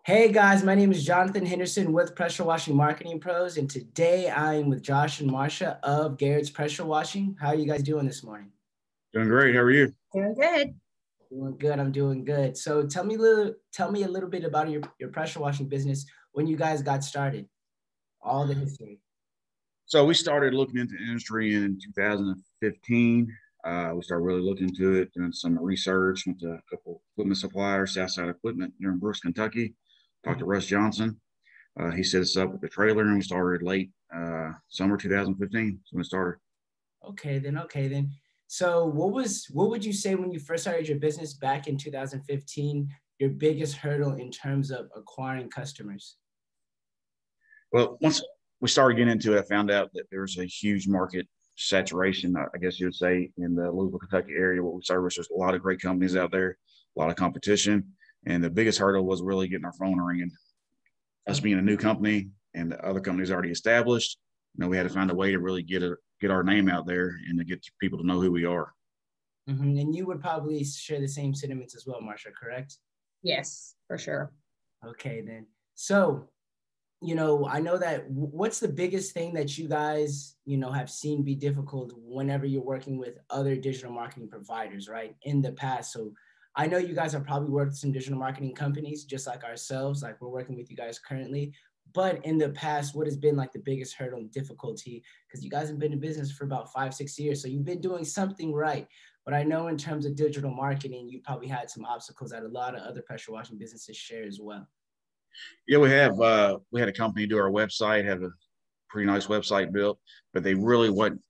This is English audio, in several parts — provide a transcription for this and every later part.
Hey guys, my name is Jonathan Henderson with Pressure Washing Marketing Pros, and today I'm with Josh and Marsha of Garrett's Pressure Washing. How are you guys doing this morning? Doing great. How are you? Doing good. Doing good. I'm doing good. So tell me a little bit about your pressure washing business when you guys got started. All the history. So we started looking into the industry in 2015. We started really looking into it, doing some research, went to a couple equipment suppliers, Southside Equipment here in Brooks, Kentucky. Talked to Mhm. Russ Johnson. He set us up with the trailer, and we started late summer 2015. So we started. Okay then. So what would you say when you first started your business back in 2015, your biggest hurdle in terms of acquiring customers? Well, once we started getting into it, I found out that there was a huge market saturation, I guess you would say, in the Louisville, Kentucky area where we service. There's a lot of great companies out there, a lot of competition. And the biggest hurdle was really getting our phone ringing. Us being a new company and the other companies already established, we had to find a way to really get our name out there and to get people to know who we are. And you would probably share the same sentiments as well, Marsha, correct? Yes, for sure. Okay, then. So, I know that what's the biggest thing that you guys, have seen be difficult whenever you're working with other digital marketing providers, right? In the past. So I know you guys have probably worked with some digital marketing companies just like ourselves, like we're working with you guys currently. But in the past, what has been like the biggest hurdle and difficulty? Because you guys have been in business for about 5, 6 years. So you've been doing something right. But I know in terms of digital marketing, you probably had some obstacles that a lot of other pressure washing businesses share as well. Yeah, we have. We had a company do our website, have a pretty nice website built, but they really wasn't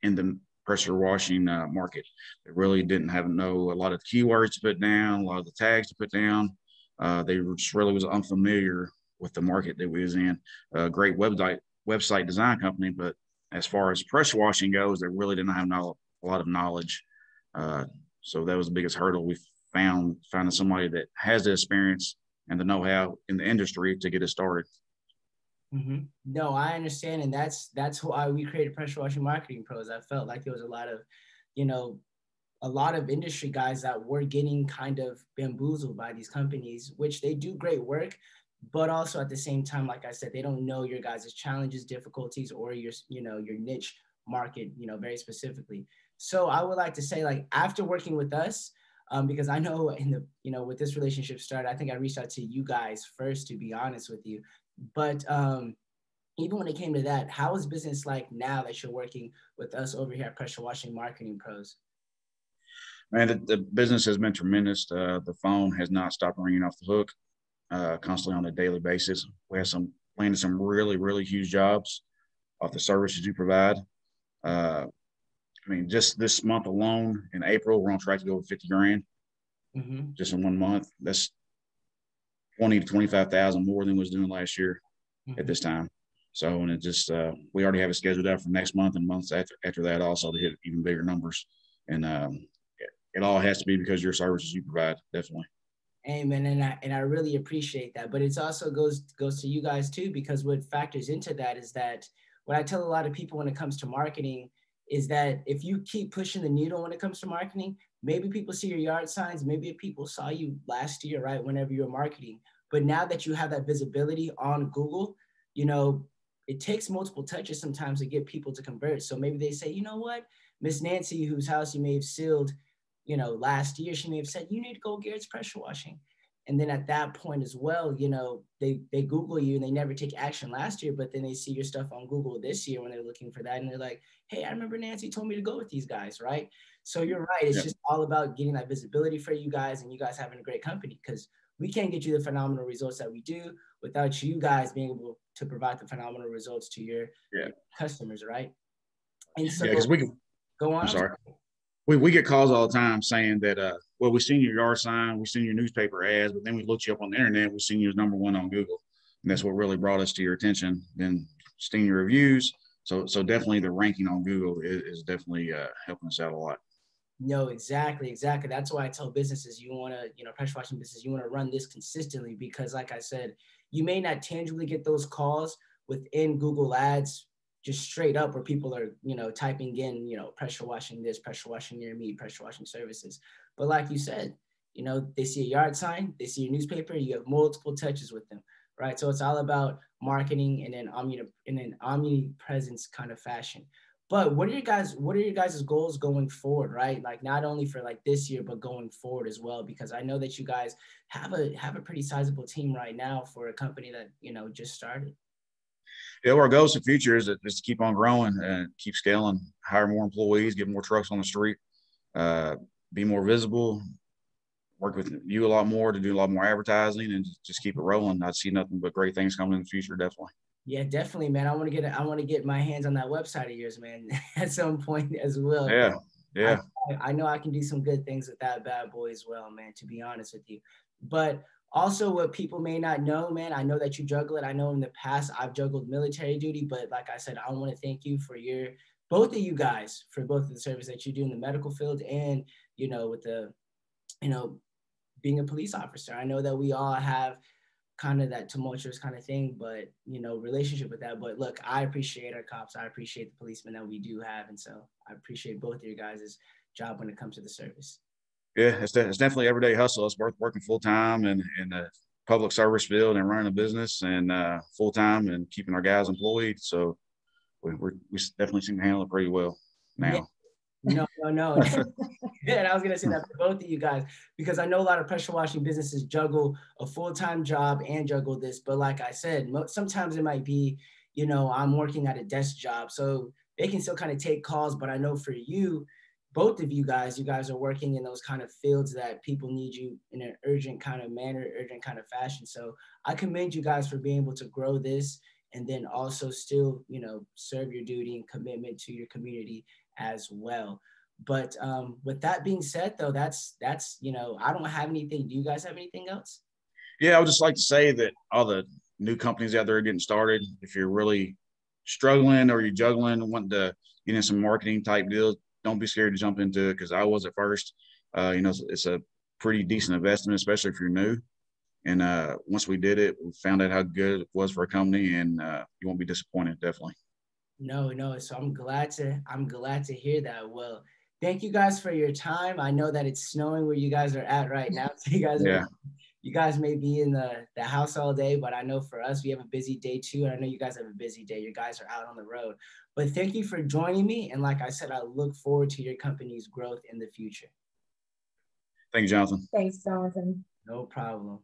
in the pressure washing market. They really didn't have a lot of keywords to put down, a lot of the tags to put down. They were just really was unfamiliar with the market that we was in. A great website design company, but as far as pressure washing goes, they really didn't have a lot of knowledge. Uh, so that was the biggest hurdle we found, finding somebody that has the experience and the know-how in the industry to get it started. No, I understand, and that's why we created Pressure Washing Marketing Pros. I felt like there was a lot of, you know, a lot of industry guys that were getting kind of bamboozled by these companies, which they do great work, but also at the same time, like I said, they don't know your guys' challenges, difficulties, or your niche market, very specifically. So I would like to say, like, after working with us, because I know with this relationship started, I think I reached out to you guys first, to be honest with you. But even when it came to that, how is business like now that you're working with us over here at Pressure Washing Marketing Pros? Man, the business has been tremendous. The phone has not stopped ringing off the hook constantly on a daily basis. We have landed some really, really huge jobs off the services you provide. Uh, just this month alone in April, we're on track to go over 50 grand Mm-hmm. just in one month. That's 20 to 25,000 more than was doing last year at Mm-hmm. this time. So, and it just, we already have it scheduled out for next month and months after that also to hit even bigger numbers. And it all has to be because your services you provide, definitely. Amen, and I really appreciate that. But it's also goes to you guys too, because what factors into that is that what I tell a lot of people when it comes to marketing is that if you keep pushing the needle when it comes to marketing, maybe people see your yard signs, maybe people saw you last year, right? Whenever you were marketing, but now that you have that visibility on Google, you know, it takes multiple touches sometimes to get people to convert. So maybe they say, you know what, Miss Nancy, whose house you may have sealed last year, she may have said, you need to go Garrett's pressure washing. And then at that point as well, they Google you and they never take action last year, but then they see your stuff on Google this year when they're looking for that. And they're like, hey, I remember Nancy told me to go with these guys, right? So you're right. It's Yeah. just all about getting that visibility for you guys and you guys having a great company, because we can't get you the phenomenal results that we do without you guys being able to provide the phenomenal results to your Yeah. customers, right? And so Yeah. Because go on. I'm sorry. We get calls all the time saying that, well, we've seen your yard sign, we've seen your newspaper ads, but then we looked you up on the internet, we've seen you as number one on Google. And that's what really brought us to your attention. Then seeing your reviews. So definitely the ranking on Google is definitely helping us out a lot. No, exactly. That's why I tell businesses you want to, pressure washing business, you want to run this consistently, because like I said, you may not tangibly get those calls within Google Ads just straight up where people are, typing in, pressure washing this, pressure washing near me, pressure washing services. But like you said, you know, they see a yard sign, they see your newspaper, you have multiple touches with them, right? So it's all about marketing in an omnipresence kind of fashion. But what are your guys' goals going forward, right? Like not only for like this year, but going forward as well, because I know that you guys have a pretty sizable team right now for a company that, you know, just started. Yeah, our goals for the future is to keep on growing and keep scaling, hire more employees, get more trucks on the street, uh, be more visible, work with you a lot more to do a lot more advertising, and just keep it rolling. I see nothing but great things coming in the future, definitely. Yeah, definitely, man. I want to get my hands on that website of yours, man, at some point as well. Yeah, I yeah. I know I can do some good things with that bad boy as well, man, to be honest with you. But also what people may not know, man, I know that you juggle it. I know in the past I've juggled military duty, but like I said, I want to thank you for both of you guys for both of the service that you do in the medical field and, you know, with the, you know, being a police officer. I know that we all have kind of that tumultuous kind of thing, but you know, relationship with that. But look, I appreciate our cops. I appreciate the policemen that we do have, and so I appreciate both of your guys' job when it comes to the service. Yeah, it's definitely everyday hustle. It's worth working full time and in the public service field and running a business and full time and keeping our guys employed. So we definitely seem to handle it pretty well Yeah, now. no. And I was gonna say that for both of you guys because I know a lot of pressure washing businesses juggle a full-time job and juggle this. But like I said, sometimes it might be, you know, I'm working at a desk job, so they can still kind of take calls. But I know for you, both of you guys are working in those kind of fields that people need you in an urgent kind of manner, urgent kind of fashion. So I commend you guys for being able to grow this and then also still, you know, serve your duty and commitment to your community as well. But with that being said, though, that's you know, I don't have anything. Do you guys have anything else? Yeah, I would just like to say that all the new companies out there getting started, if you're really struggling or you're juggling, wanting to get in some marketing type deals, don't be scared to jump into it because I was at first. You know, it's a pretty decent investment, especially if you're new. And once we did it, we found out how good it was for a company, and you won't be disappointed, definitely. No. So I'm glad to hear that. Well, thank you guys for your time. I know that it's snowing where you guys are at right now. So Yeah. you guys may be in the house all day, but I know for us, we have a busy day too. And I know you guys have a busy day. You guys are out on the road. But thank you for joining me. And like I said, I look forward to your company's growth in the future. Thank you, Jonathan. Thanks, Jonathan. No problem.